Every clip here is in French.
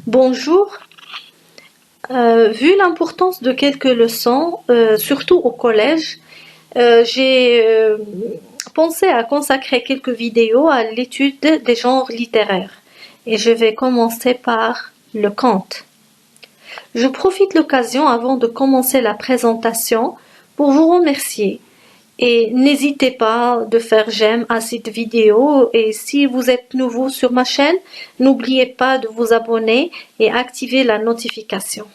Bonjour. Vu l'importance de quelques leçons, surtout au collège, j'ai pensé à consacrer quelques vidéos à l'étude des genres littéraires. Et je vais commencer par le conte. Je profite de l'occasion avant de commencer la présentation pour vous remercier. Et n'hésitez pas de faire j'aime à cette vidéo et si vous êtes nouveau sur ma chaîne, n'oubliez pas de vous abonner et activer la notification.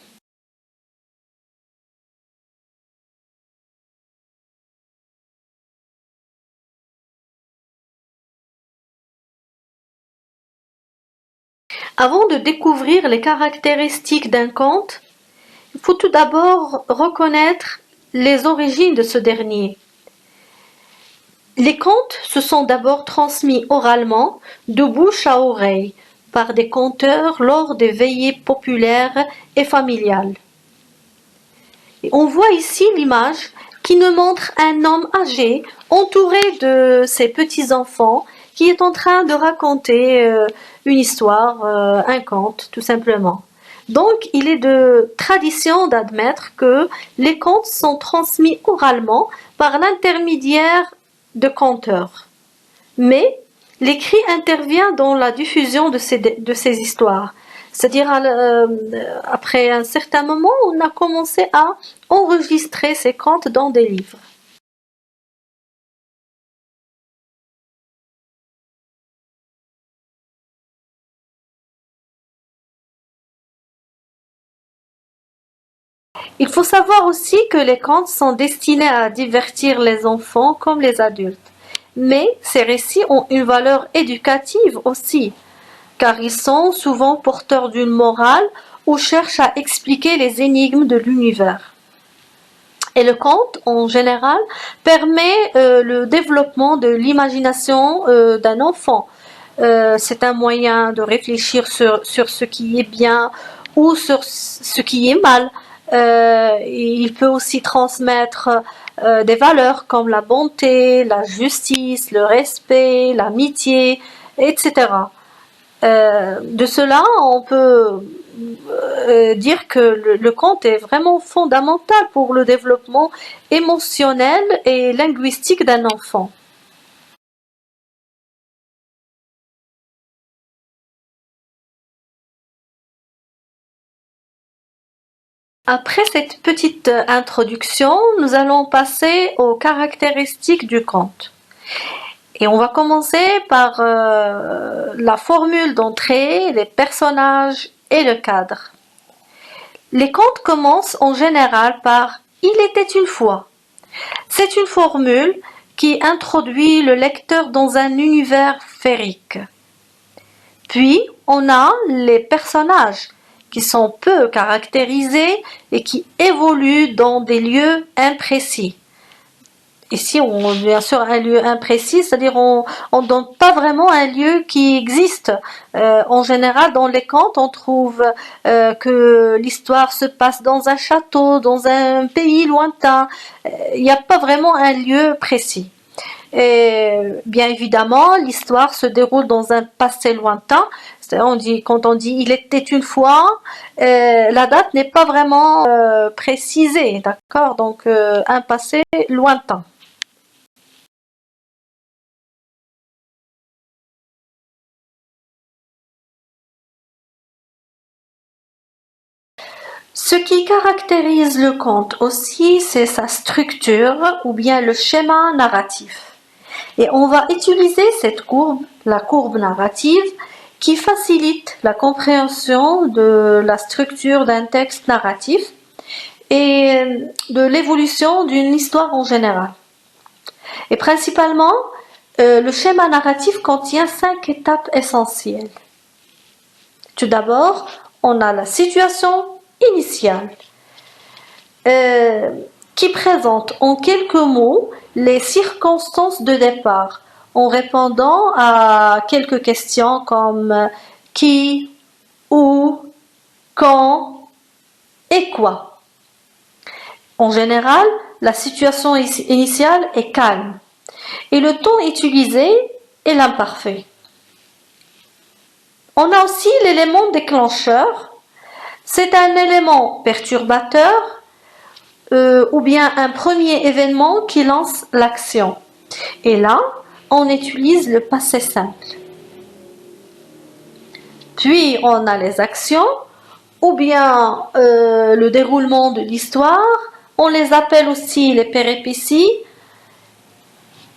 Avant de découvrir les caractéristiques d'un conte, il faut tout d'abord reconnaître les origines de ce dernier. Les contes se sont d'abord transmis oralement, de bouche à oreille, par des conteurs lors des veillées populaires et familiales. Et on voit ici l'image qui nous montre un homme âgé entouré de ses petits-enfants qui est en train de raconter une histoire, un conte tout simplement. Donc il est de tradition d'admettre que les contes sont transmis oralement par l'intermédiaire de conteurs. Mais l'écrit intervient dans la diffusion de ces histoires. C'est-à-dire, après un certain moment, on a commencé à enregistrer ces contes dans des livres. Il faut savoir aussi que les contes sont destinés à divertir les enfants comme les adultes. Mais ces récits ont une valeur éducative aussi, car ils sont souvent porteurs d'une morale ou cherchent à expliquer les énigmes de l'univers. Et le conte, en général, permet le développement de l'imagination d'un enfant. C'est un moyen de réfléchir sur ce qui est bien ou sur ce qui est mal. Il peut aussi transmettre des valeurs comme la bonté, la justice, le respect, l'amitié, etc. De cela, on peut dire que le conte est vraiment fondamental pour le développement émotionnel et linguistique d'un enfant. Après cette petite introduction, nous allons passer aux caractéristiques du conte. Et on va commencer par la formule d'entrée, les personnages et le cadre. Les contes commencent en général par « Il était une fois ». C'est une formule qui introduit le lecteur dans un univers féerique. Puis, on a les personnages qui sont peu caractérisés et qui évoluent dans des lieux imprécis. Ici, bien sûr, un lieu imprécis, c'est-à-dire on ne donne pas vraiment un lieu qui existe. En général, dans les contes, on trouve que l'histoire se passe dans un château, dans un pays lointain. Il n'y a pas vraiment un lieu précis. Et bien évidemment, l'histoire se déroule dans un passé lointain. Quand on dit « il était une fois », la date n'est pas vraiment précisée, d'accord? Donc, un passé lointain. Ce qui caractérise le conte aussi, c'est sa structure ou bien le schéma narratif. Et on va utiliser cette courbe, la courbe narrative, qui facilite la compréhension de la structure d'un texte narratif et de l'évolution d'une histoire en général. Et principalement, le schéma narratif contient 5 étapes essentielles. Tout d'abord, on a la situation initiale qui présente en quelques mots les circonstances de départ en répondant à quelques questions comme qui, où, quand et quoi. En général, la situation initiale est calme et le ton utilisé est l'imparfait. On a aussi l'élément déclencheur. C'est un élément perturbateur ou bien un premier événement qui lance l'action. Et là, on utilise le passé simple. Puis, on a les actions ou bien le déroulement de l'histoire. On les appelle aussi les péripéties.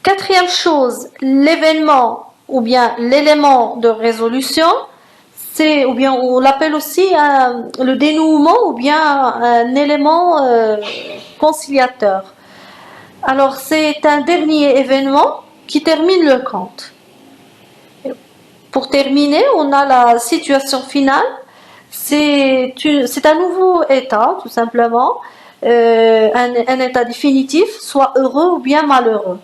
Quatrième chose, l'événement ou bien l'élément de résolution. Ou bien on l'appelle aussi le dénouement ou bien un élément conciliateur. Alors c'est un dernier événement qui termine le conte. Pour terminer, on a la situation finale. C'est un nouveau état, tout simplement, un état définitif, soit heureux ou bien malheureux.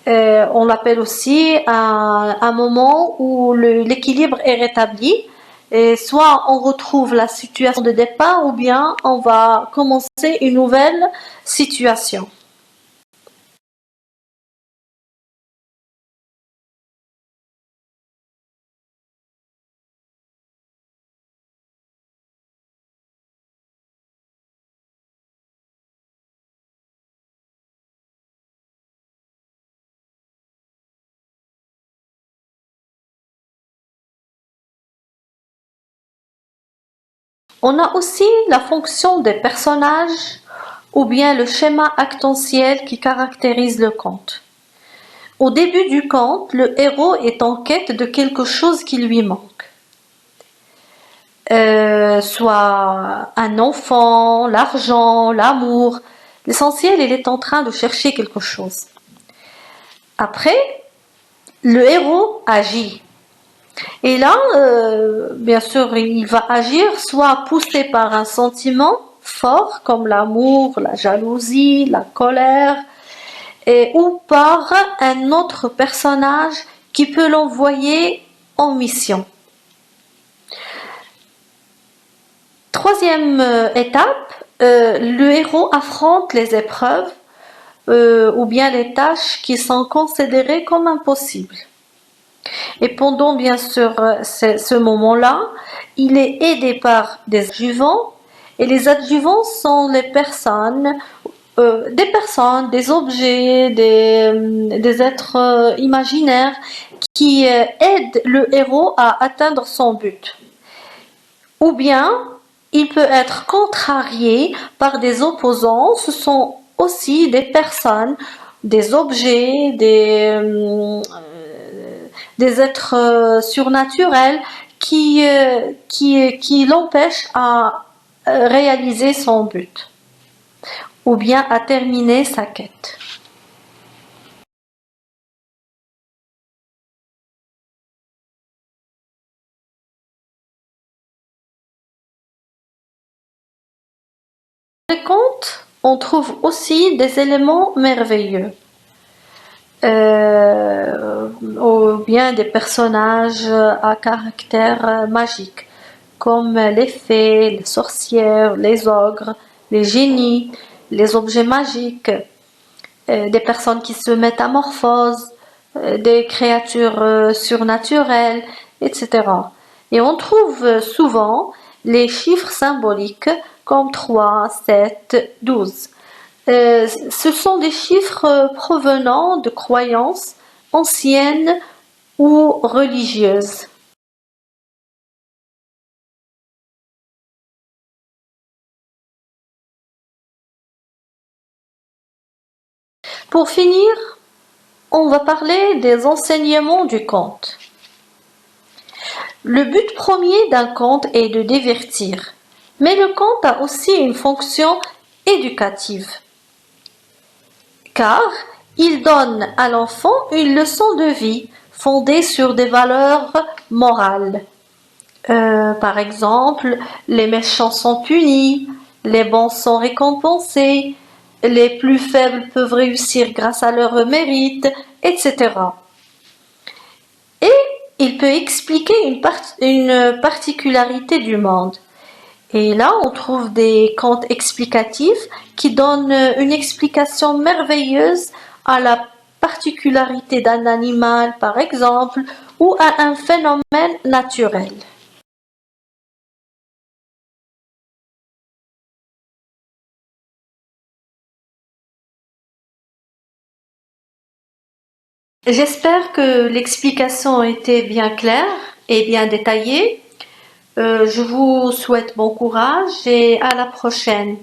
On l'appelle aussi un moment où l'équilibre est rétabli. Et soit on retrouve la situation de départ ou bien on va commencer une nouvelle situation. On a aussi la fonction des personnages ou bien le schéma actentiel qui caractérise le conte. Au début du conte, le héros est en quête de quelque chose qui lui manque. Soit un enfant, l'argent, l'amour. L'essentiel, il est en train de chercher quelque chose. Après, le héros agit. Et là, bien sûr, il va agir soit poussé par un sentiment fort comme l'amour, la jalousie, la colère, ou par un autre personnage qui peut l'envoyer en mission. Troisième étape, le héros affronte les épreuves ou bien les tâches qui sont considérées comme impossibles. Et pendant bien sûr ce moment-là, il est aidé par des adjuvants et les adjuvants sont les personnes, des objets, des êtres imaginaires qui aident le héros à atteindre son but. Ou bien il peut être contrarié par des opposants, ce sont aussi des personnes, des objets, des êtres surnaturels qui l'empêchent à réaliser son but ou bien à terminer sa quête. Dans les contes, on trouve aussi des éléments merveilleux. Ou bien des personnages à caractère magique, comme les fées, les sorcières, les ogres, les génies, les objets magiques, des personnes qui se métamorphosent, des créatures surnaturelles, etc. Et on trouve souvent les chiffres symboliques comme 3, 7, 12. Ce sont des chiffres provenant de croyances anciennes ou religieuses. Pour finir, on va parler des enseignements du conte. Le but premier d'un conte est de divertir, mais le conte a aussi une fonction éducative, car il donne à l'enfant une leçon de vie fondée sur des valeurs morales. Par exemple, les méchants sont punis, les bons sont récompensés, les plus faibles peuvent réussir grâce à leur mérite, etc. Et il peut expliquer une particularité du monde. Et là, on trouve des contes explicatifs qui donnent une explication merveilleuse à la particularité particularité d'un animal, par exemple, ou à un phénomène naturel. J'espère que l'explication était bien claire et bien détaillée. Je vous souhaite bon courage et à la prochaine.